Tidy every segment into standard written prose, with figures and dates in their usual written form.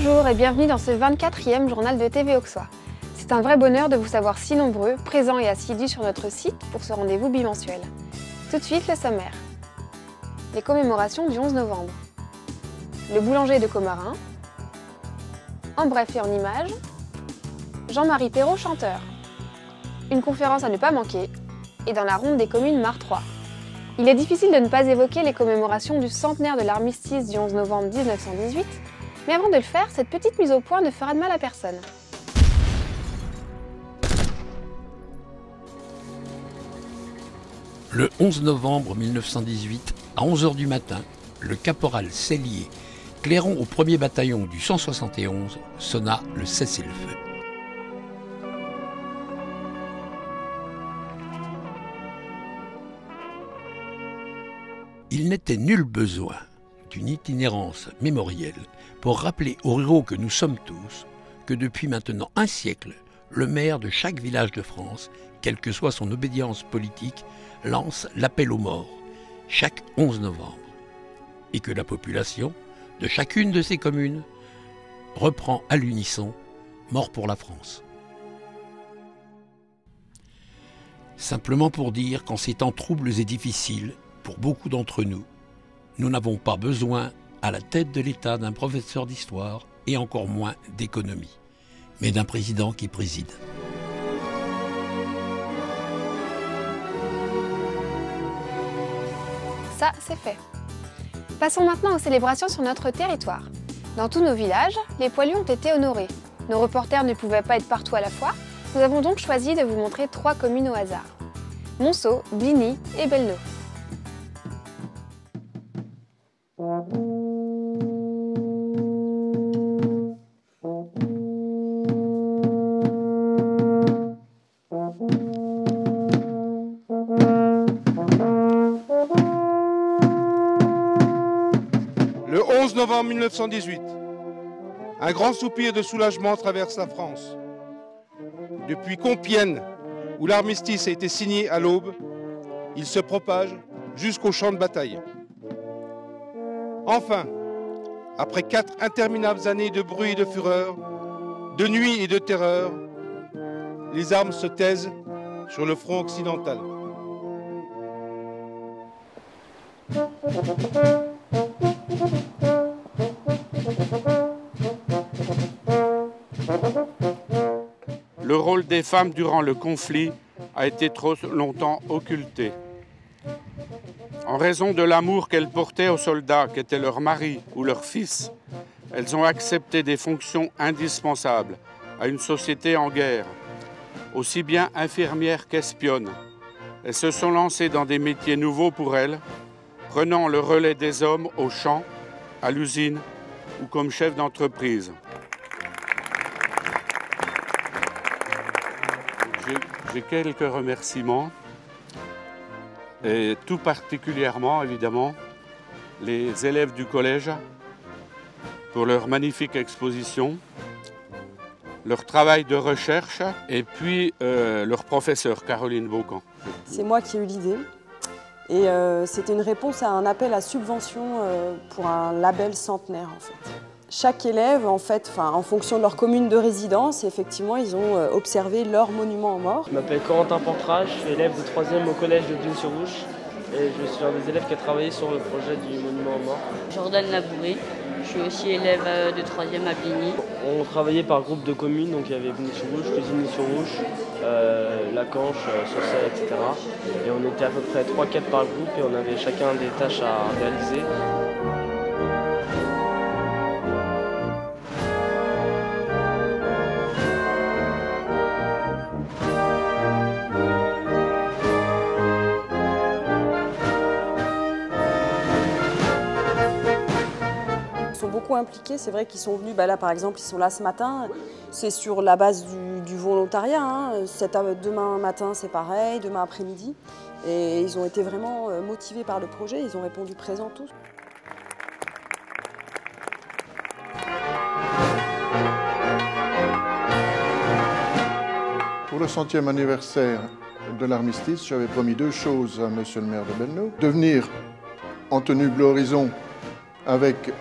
Bonjour et bienvenue dans ce 24e journal de TV Auxois. C'est un vrai bonheur de vous savoir si nombreux, présents et assidus sur notre site pour ce rendez-vous bimensuel. Tout de suite, le sommaire. Les commémorations du 11 novembre. Le boulanger de Commarin. En bref et en images. Jean-Marie Perrault, chanteur. Une conférence à ne pas manquer. Et dans la ronde des communes Mar 3. Il est difficile de ne pas évoquer les commémorations du centenaire de l'armistice du 11 novembre 1918, mais avant de le faire, cette petite mise au point ne fera de mal à personne. Le 11 novembre 1918, à 11 h du matin, le caporal Cellier, clairon au 1er bataillon du 171, sonna le cessez-le-feu. Il n'était nul besoin d'une itinérance mémorielle pour rappeler aux ruraux que nous sommes tous que depuis maintenant un siècle, le maire de chaque village de France, quelle que soit son obédience politique, lance l'appel aux morts chaque 11 novembre et que la population de chacune de ces communes reprend à l'unisson « Mort pour la France ». Simplement pour dire qu'en ces temps troubles et difficiles, pour beaucoup d'entre nous, nous n'avons pas besoin à la tête de l'État d'un professeur d'histoire et encore moins d'économie, mais d'un président qui préside. Ça, c'est fait. Passons maintenant aux célébrations sur notre territoire. Dans tous nos villages, les poilus ont été honorés. Nos reporters ne pouvaient pas être partout à la fois, nous avons donc choisi de vous montrer 3 communes au hasard. Monceau, Bligny et Bellenaud. Le 11 novembre 1918, un grand soupir de soulagement traverse la France. Depuis Compiègne, où l'armistice a été signé à l'aube, il se propage jusqu'au champ de bataille. Enfin, après 4 interminables années de bruit et de fureur, de nuit et de terreur, les armes se taisent sur le front occidental. Le rôle des femmes durant le conflit a été trop longtemps occulté. En raison de l'amour qu'elles portaient aux soldats qui étaient leurs maris ou leurs fils, elles ont accepté des fonctions indispensables à une société en guerre, aussi bien infirmières qu'espionnes. Elles se sont lancées dans des métiers nouveaux pour elles, prenant le relais des hommes au champ, à l'usine ou comme chef d'entreprise. J'ai quelques remerciements, et tout particulièrement, évidemment, les élèves du collège pour leur magnifique exposition, leur travail de recherche et puis leur professeur, Caroline Vaucan. C'est moi qui ai eu l'idée et c'était une réponse à un appel à subvention pour un label centenaire en fait. Chaque élève, en fait, en fonction de leur commune de résidence, effectivement, ils ont observé leur monument aux morts. Je m'appelle Corentin Portra, je suis élève de 3e au collège de Boulogne-sur-Ouche et je suis un des élèves qui a travaillé sur le projet du monument aux morts. Jordan Labouré, je suis aussi élève de 3e à Bligny. On travaillait par groupe de communes, donc il y avait Boulogne-sur-Ouche, Cusigny-sur-Ouche, Lacanche, Saucey, etc. Et on était à peu près 3-4 par groupe et on avait chacun des tâches à réaliser. Beaucoup impliqués, c'est vrai qu'ils sont venus, là par exemple ils sont là ce matin, c'est sur la base du volontariat, hein. Demain matin c'est pareil, demain après-midi, et ils ont été vraiment motivés par le projet, ils ont répondu présents tous. Pour le 100e anniversaire de l'armistice, j'avais promis 2 choses à monsieur le maire de Bellenaud. De venir en tenue bleu horizon avec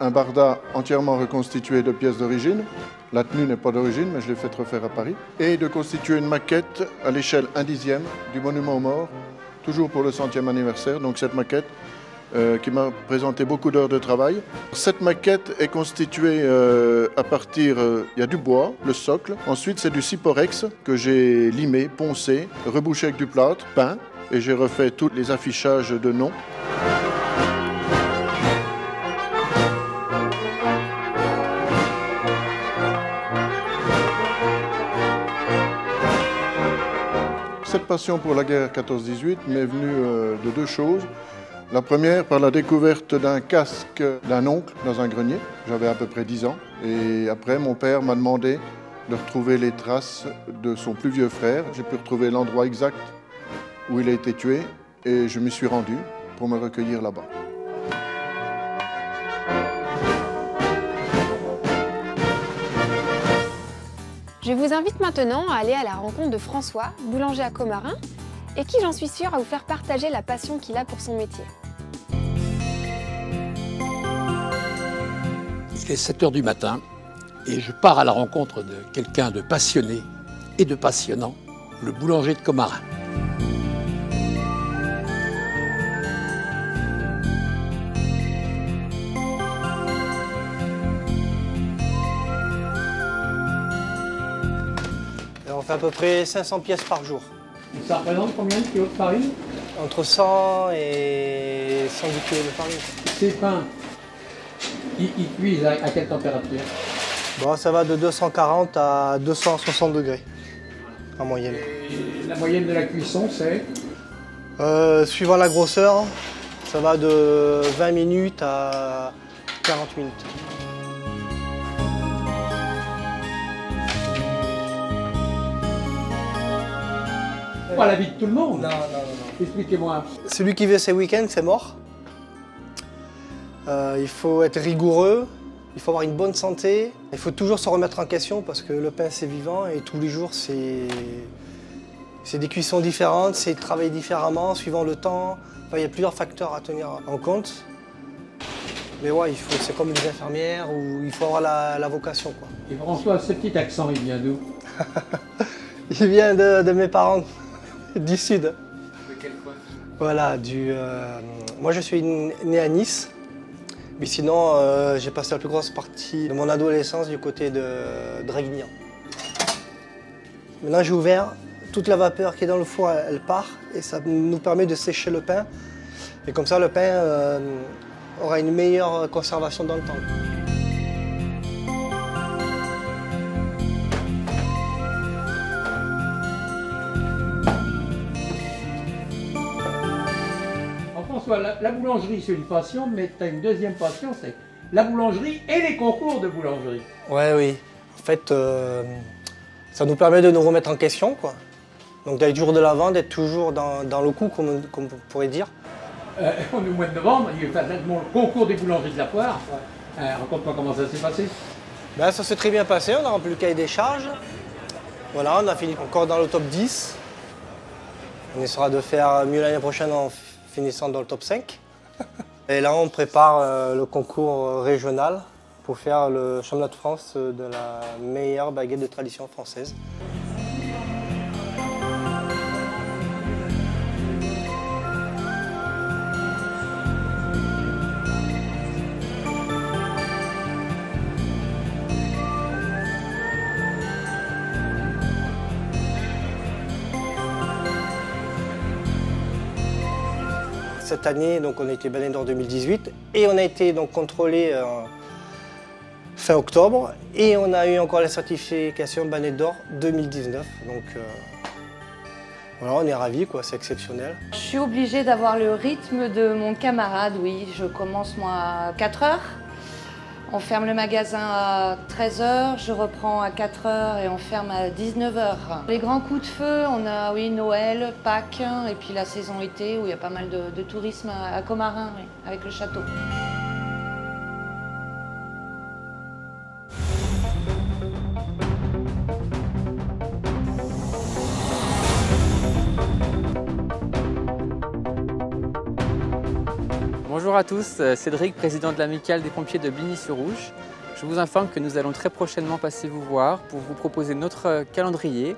un barda entièrement reconstitué de pièces d'origine. La tenue n'est pas d'origine, mais je l'ai fait refaire à Paris. Et de constituer une maquette à l'échelle 1/10 du monument aux morts, toujours pour le 100e anniversaire. Donc cette maquette qui m'a présenté beaucoup d'heures de travail. Cette maquette est constituée à partir, il y a du bois, le socle. Ensuite, c'est du Cyporex que j'ai limé, poncé, rebouché avec du plâtre, peint. Et j'ai refait tous les affichages de noms. Cette passion pour la guerre 14-18 m'est venue de deux choses. La première, par la découverte d'un casque d'un oncle dans un grenier. J'avais à peu près 10 ans. Et après, mon père m'a demandé de retrouver les traces de son plus vieux frère. J'ai pu retrouver l'endroit exact où il a été tué et je m'y suis rendu pour me recueillir là-bas. Je vous invite maintenant à aller à la rencontre de François, boulanger à Commarin, et qui, j'en suis sûre, va vous faire partager la passion qu'il a pour son métier. Il est 7 h du matin et je pars à la rencontre de quelqu'un de passionné et de passionnant, le boulanger de Commarin. On fait à peu près 500 pièces par jour. Et ça représente combien de kilos de farine? Entre 100 et 110 kg de farine. Ces pains, ils cuisent à quelle température? Bon, ça va de 240 à 260 degrés en moyenne. Et la moyenne de la cuisson, c'est? Suivant la grosseur, ça va de 20 minutes à 40 minutes. Pas la vie de tout le monde. Non. Expliquez-moi. Celui qui veut ses week-ends, c'est mort. Il faut être rigoureux, il faut avoir une bonne santé. Il faut toujours se remettre en question parce que le pain, c'est vivant et tous les jours, c'est des cuissons différentes, c'est travailler différemment, suivant le temps. Enfin, il y a plusieurs facteurs à tenir en compte. Mais ouais, c'est comme les infirmières où il faut avoir la vocation, quoi. Et François, ce petit accent, il vient d'où? Il vient de mes parents. Du sud. De quel coin? Voilà, moi je suis né à Nice, mais sinon j'ai passé la plus grosse partie de mon adolescence du côté de Draguignan. Maintenant j'ai ouvert, toute la vapeur qui est dans le four, elle part et ça nous permet de sécher le pain. Et comme ça le pain aura une meilleure conservation dans le temps. François, la boulangerie, c'est une passion, mais tu as une deuxième passion, c'est la boulangerie et les concours de boulangerie. Ouais, oui. En fait, ça nous permet de nous remettre en question, quoi. Donc d'être jour de l'avant, d'être toujours dans le coup, comme on pourrait dire. On est au mois de novembre, il y a le concours des boulangeries de la Poire. Raconte-moi comment ça s'est passé. Ben, ça s'est très bien passé, on a rempli le cahier des charges. Voilà, on a fini encore dans le top 10. On essaiera de faire mieux l'année prochaine en finissant dans le top 5. Et là, on prépare le concours régional pour faire le championnat de France de la meilleure baguette de tradition française. Cette année, donc, on a été Baleine d'Or 2018 et on a été donc, contrôlé fin octobre et on a eu encore la certification Baleine d'Or 2019. Donc voilà, on est ravis, quoi, c'est exceptionnel. Je suis obligée d'avoir le rythme de mon camarade, oui. Je commence moi à 4 h. On ferme le magasin à 13 h, je reprends à 4 h et on ferme à 19 h. Les grands coups de feu, on a oui, Noël, Pâques et puis la saison été où il y a pas mal de tourisme à Commarin, oui, avec le château. Bonjour Bonjour à tous, Cédric, président de l'amicale des pompiers de Bligny-sur-Ouche. Je vous informe que nous allons très prochainement passer vous voir pour vous proposer notre calendrier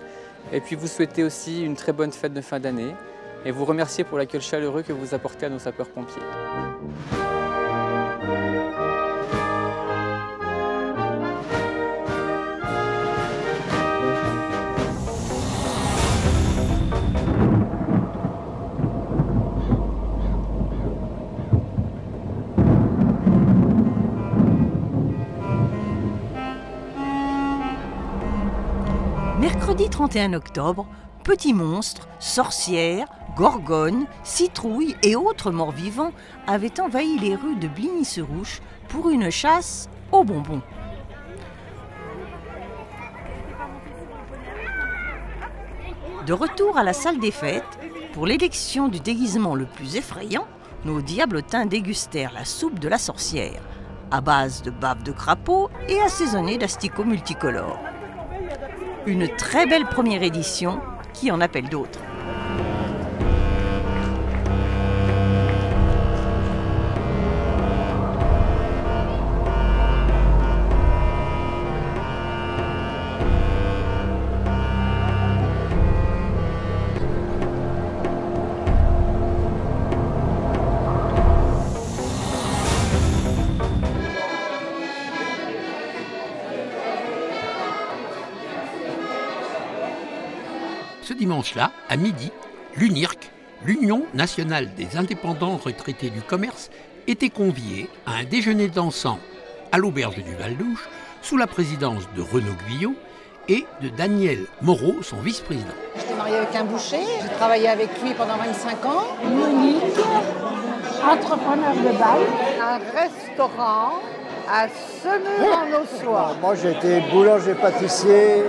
et puis vous souhaiter aussi une très bonne fête de fin d'année et vous remercier pour l'accueil chaleureux que vous apportez à nos sapeurs-pompiers. Mercredi 31 octobre, petits monstres, sorcières, gorgones, citrouilles et autres morts vivants avaient envahi les rues de Bligny-sur-Ouche pour une chasse aux bonbons. De retour à la salle des fêtes, pour l'élection du déguisement le plus effrayant, nos diablotins dégustèrent la soupe de la sorcière, à base de bave de crapaud et assaisonnée d'asticots multicolores. Une très belle première édition qui en appelle d'autres. Ce dimanche-là, à midi, l'UNIRC, l'Union nationale des indépendants retraités du commerce, était conviée à un déjeuner dansant à l'auberge du Val-d'Ouche sous la présidence de Renaud Guyot et de Daniel Moreau, son vice-président. J'étais mariée avec un boucher, j'ai travaillé avec lui pendant 25 ans. Monique, entrepreneur de bal, un restaurant à Semur-en-Auxois. Moi j'étais boulanger-pâtissier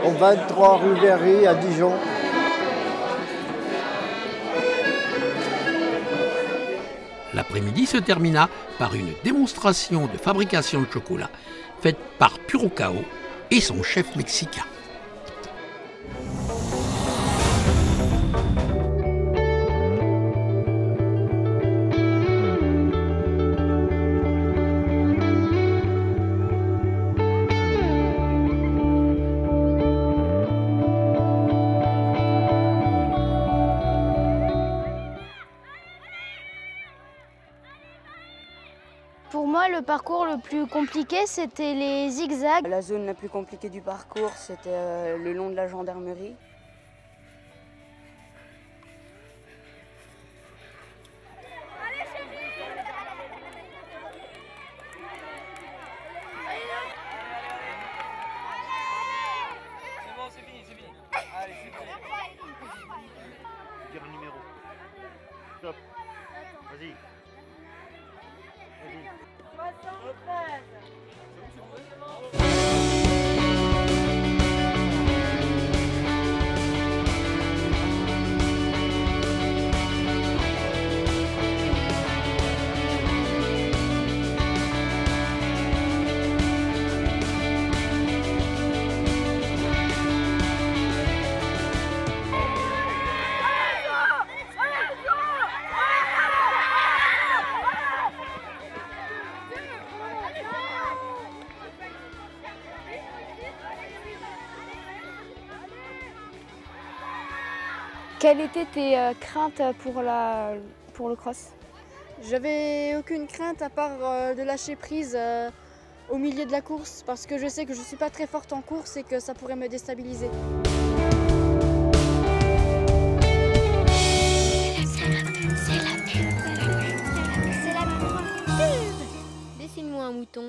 au 23 rue Berry à Dijon. L'après-midi se termina par une démonstration de fabrication de chocolat faite par Purocao et son chef mexicain. Pour moi, le parcours le plus compliqué, c'était les zigzags. La zone la plus compliquée du parcours, c'était le long de la gendarmerie. C'est bon, c'est fini, c'est fini. Allez, c'est bon. Dire un numéro. Stop. Vas-y. Quelles étaient tes craintes pour le cross? J'avais aucune crainte à part de lâcher prise au milieu de la course parce que je sais que je ne suis pas très forte en course et que ça pourrait me déstabiliser. Dessine-moi un mouton.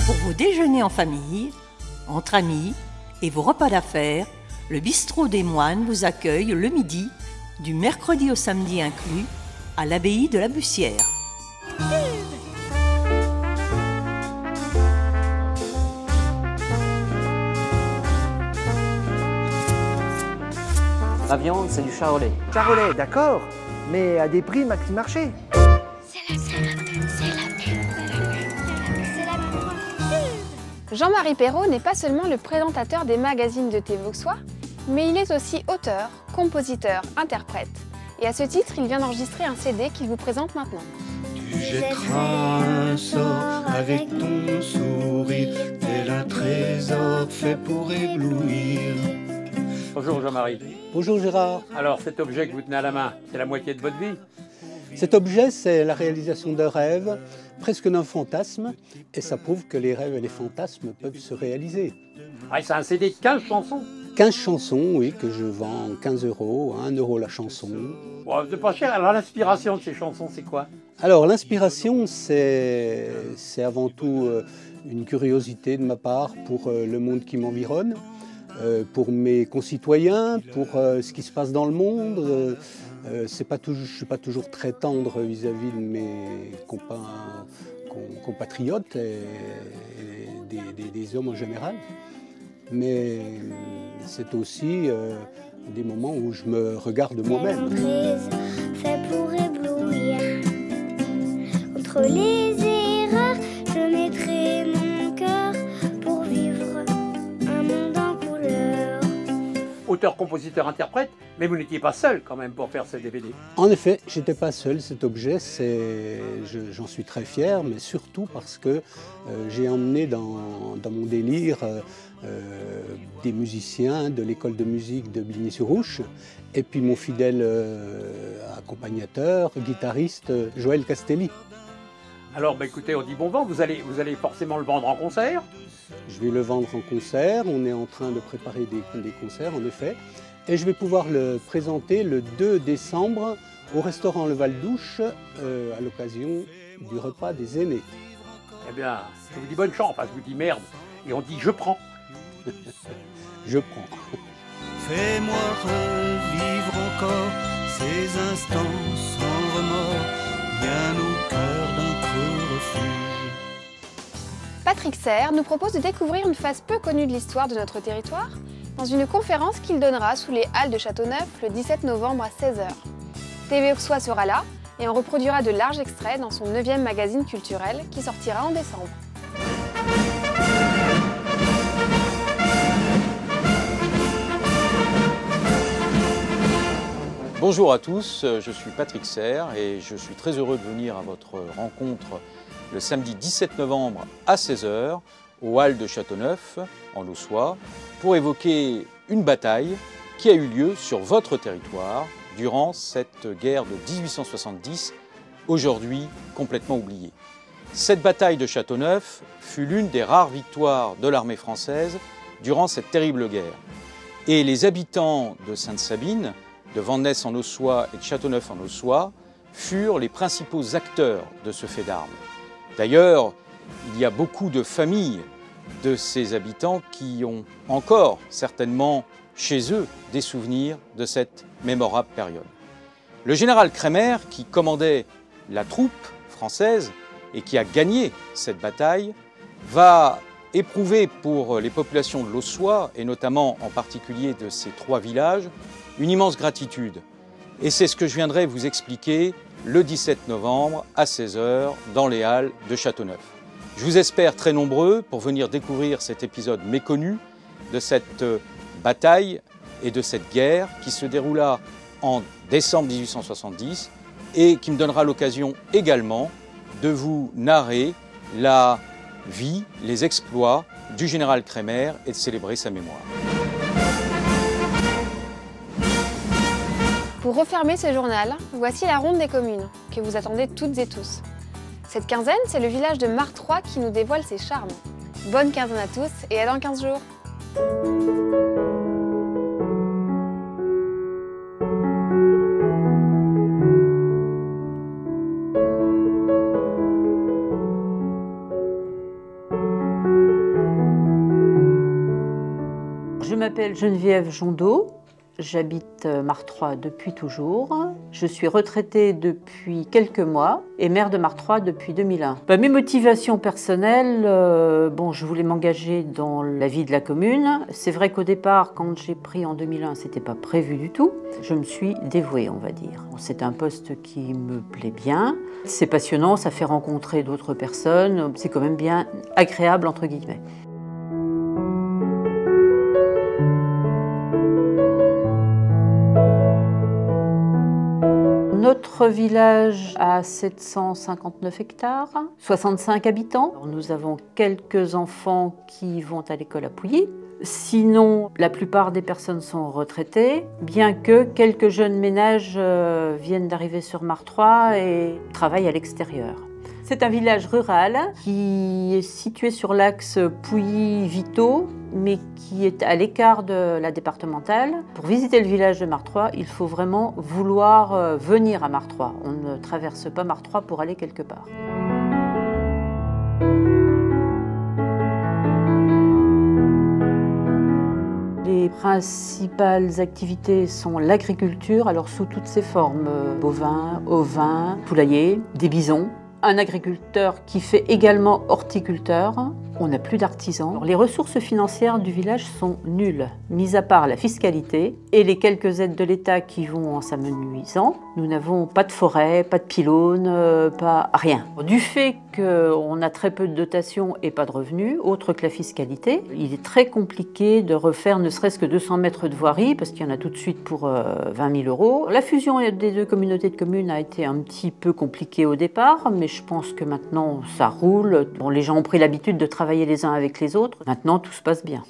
Pour vos déjeuners en famille, entre amis et vos repas d'affaires, le bistrot des Moines vous accueille le midi, du mercredi au samedi inclus, à l'abbaye de la Bussière. La viande, c'est du charolais. Charolais, d'accord, mais à des prix maxi marché. Jean-Marie Perrault n'est pas seulement le présentateur des magazines de TV Auxois, mais il est aussi auteur, compositeur, interprète Et à ce titre, il vient d'enregistrer un CD qu'il vous présente maintenant. Tu jetteras un sort avec ton sourire, tel un trésor fait pour éblouir. Bonjour Jean-Marie. Bonjour Gérard. Alors cet objet que vous tenez à la main, c'est la moitié de votre vie? Cet objet, c'est la réalisation d'un rêve, presque d'un fantasme, et ça prouve que les rêves et les fantasmes peuvent se réaliser. Ah, c'est un CD de 15 chansons? 15 chansons, oui, que je vends 15 €, 1 € la chanson. Bon, c'est pas cher. Alors l'inspiration de ces chansons, c'est quoi? Alors l'inspiration, c'est avant tout une curiosité de ma part pour le monde qui m'environne, pour mes concitoyens, pour ce qui se passe dans le monde. Je ne suis pas toujours très tendre vis-à-vis de mes compatriotes et des hommes en général. Mais c'est aussi des moments où je me regarde moi-même. Fait pour éblouir. Outre les erreurs, je mettrai mon cœur pour vivre un monde en couleur. Auteur, compositeur, interprète, mais vous n'étiez pas seul quand même pour faire ce DVD. En effet, j'étais pas seul. Cet objet, j'en suis très fier, mais surtout parce que j'ai emmené dans mon délire des musiciens de l'école de musique de Bligny-sur-Ouche, et puis mon fidèle accompagnateur, guitariste Joël Castelli. Alors bah, écoutez, on dit bon vent, vous allez forcément le vendre en concert? Je vais le vendre en concert, on est en train de préparer des concerts en effet, et je vais pouvoir le présenter le 2 décembre au restaurant Le Val-Douche à l'occasion du repas des aînés. Eh bien, je vous dis bonne chance, enfin je vous dis merde, et on dit je prends. Je prends. Fais-moi revivre encore ces instants sans remords, bien au cœur d'un creux refuge. Patrick Serre nous propose de découvrir une phase peu connue de l'histoire de notre territoire dans une conférence qu'il donnera sous les Halles de Châteauneuf le 17 novembre à 16 h. TV Auxois sera là et en reproduira de larges extraits dans son 9e magazine culturel qui sortira en décembre. Bonjour à tous, je suis Patrick Serre et je suis très heureux de venir à votre rencontre le samedi 17 novembre à 16 h aux Halles de Châteauneuf, en Auxois, pour évoquer une bataille qui a eu lieu sur votre territoire durant cette guerre de 1870, aujourd'hui complètement oubliée. Cette bataille de Châteauneuf fut l'une des rares victoires de l'armée française durant cette terrible guerre. Et les habitants de Sainte-Sabine, de Vannes en Auxois et de Châteauneuf en Auxois furent les principaux acteurs de ce fait d'armes. D'ailleurs, il y a beaucoup de familles de ces habitants qui ont encore certainement chez eux des souvenirs de cette mémorable période. Le général Kremer, qui commandait la troupe française et qui a gagné cette bataille, va éprouver pour les populations de l'Auxois, et notamment en particulier de ces 3 villages, une immense gratitude. Et c'est ce que je viendrai vous expliquer le 17 novembre à 16 h dans les Halles de Châteauneuf. Je vous espère très nombreux pour venir découvrir cet épisode méconnu de cette bataille et de cette guerre qui se déroula en décembre 1870 et qui me donnera l'occasion également de vous narrer la vie, les exploits du général Kremer et de célébrer sa mémoire. Pour refermer ce journal, voici la ronde des communes, que vous attendez toutes et tous. Cette quinzaine, c'est le village de Martroi qui nous dévoile ses charmes. Bonne quinzaine à tous et à dans 15 jours. Je m'appelle Geneviève Jondeau. J'habite Martroi depuis toujours. Je suis retraitée depuis quelques mois et maire de Martroi depuis 2001. Mes motivations personnelles, je voulais m'engager dans la vie de la commune. C'est vrai qu'au départ, quand j'ai pris en 2001, c'était pas prévu du tout. Je me suis dévouée, on va dire. C'est un poste qui me plaît bien. C'est passionnant, ça fait rencontrer d'autres personnes. C'est quand même bien agréable, entre guillemets. notre village a 759 hectares, 65 habitants. Alors, nous avons quelques enfants qui vont à l'école à Pouilly. Sinon, la plupart des personnes sont retraitées, bien que quelques jeunes ménages viennent d'arriver sur Martroi et travaillent à l'extérieur. C'est un village rural qui est situé sur l'axe Pouilly-Vito, mais qui est à l'écart de la départementale. Pour visiter le village de Martroi, il faut vraiment vouloir venir à Martroi. On ne traverse pas Martroi pour aller quelque part. Les principales activités sont l'agriculture, alors sous toutes ses formes, bovins, ovins, poulaillers, des bisons. Un agriculteur qui fait également horticulteur. On n'a plus d'artisans. Les ressources financières du village sont nulles, mis à part la fiscalité et les quelques aides de l'État qui vont en s'amenuisant. Nous n'avons pas de forêt, pas de pylône, pas rien. Du fait qu'on a très peu de dotations et pas de revenus, autre que la fiscalité, il est très compliqué de refaire ne serait-ce que 200 mètres de voirie, parce qu'il y en a tout de suite pour 20 000 €. La fusion des deux communautés de communes a été un petit peu compliquée au départ, mais je pense que maintenant ça roule. Bon, les gens ont pris l'habitude de travailler les uns avec les autres. Maintenant, tout se passe bien.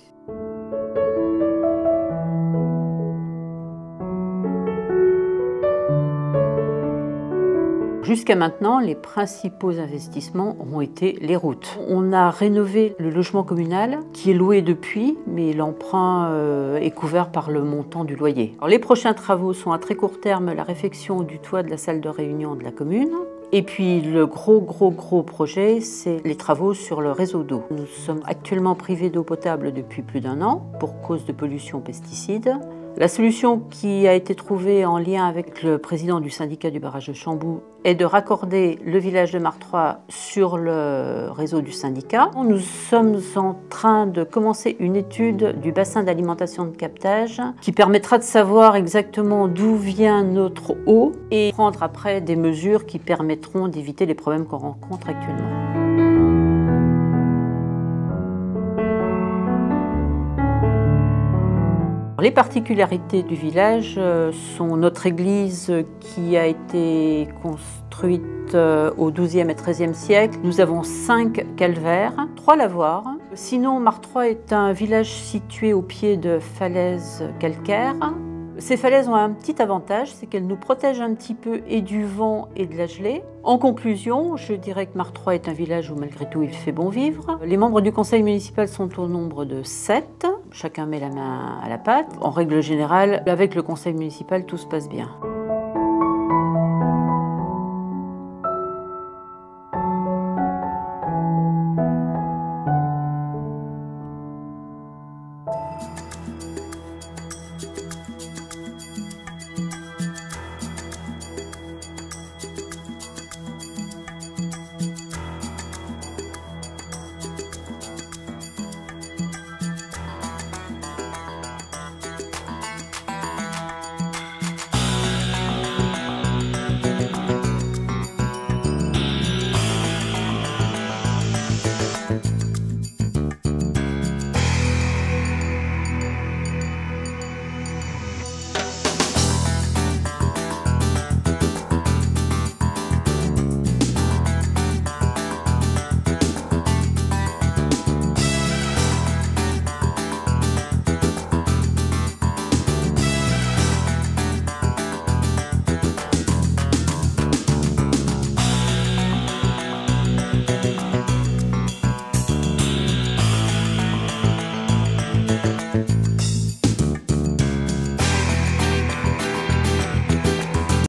Jusqu'à maintenant, les principaux investissements ont été les routes. On a rénové le logement communal qui est loué depuis, mais l'emprunt est couvert par le montant du loyer. Alors, les prochains travaux sont à très court terme la réfection du toit de la salle de réunion de la commune. Et puis le gros projet, c'est les travaux sur le réseau d'eau. Nous sommes actuellement privés d'eau potable depuis plus d'1 an pour cause de pollution aux pesticides. La solution qui a été trouvée en lien avec le président du syndicat du barrage de Chambou est de raccorder le village de Martroi sur le réseau du syndicat. Nous sommes en train de commencer une étude du bassin d'alimentation de captage qui permettra de savoir exactement d'où vient notre eau et prendre après des mesures qui permettront d'éviter les problèmes qu'on rencontre actuellement. Les particularités du village sont notre église qui a été construite au XIIe et XIIIe siècle. Nous avons 5 calvaires, 3 lavoirs. Sinon, Martroi est un village situé au pied de falaises calcaires. Ces falaises ont un petit avantage, c'est qu'elles nous protègent un petit peu et du vent et de la gelée. En conclusion, je dirais que Martroi est un village où malgré tout il fait bon vivre. Les membres du conseil municipal sont au nombre de 7. Chacun met la main à la pâte. En règle générale, avec le conseil municipal, tout se passe bien.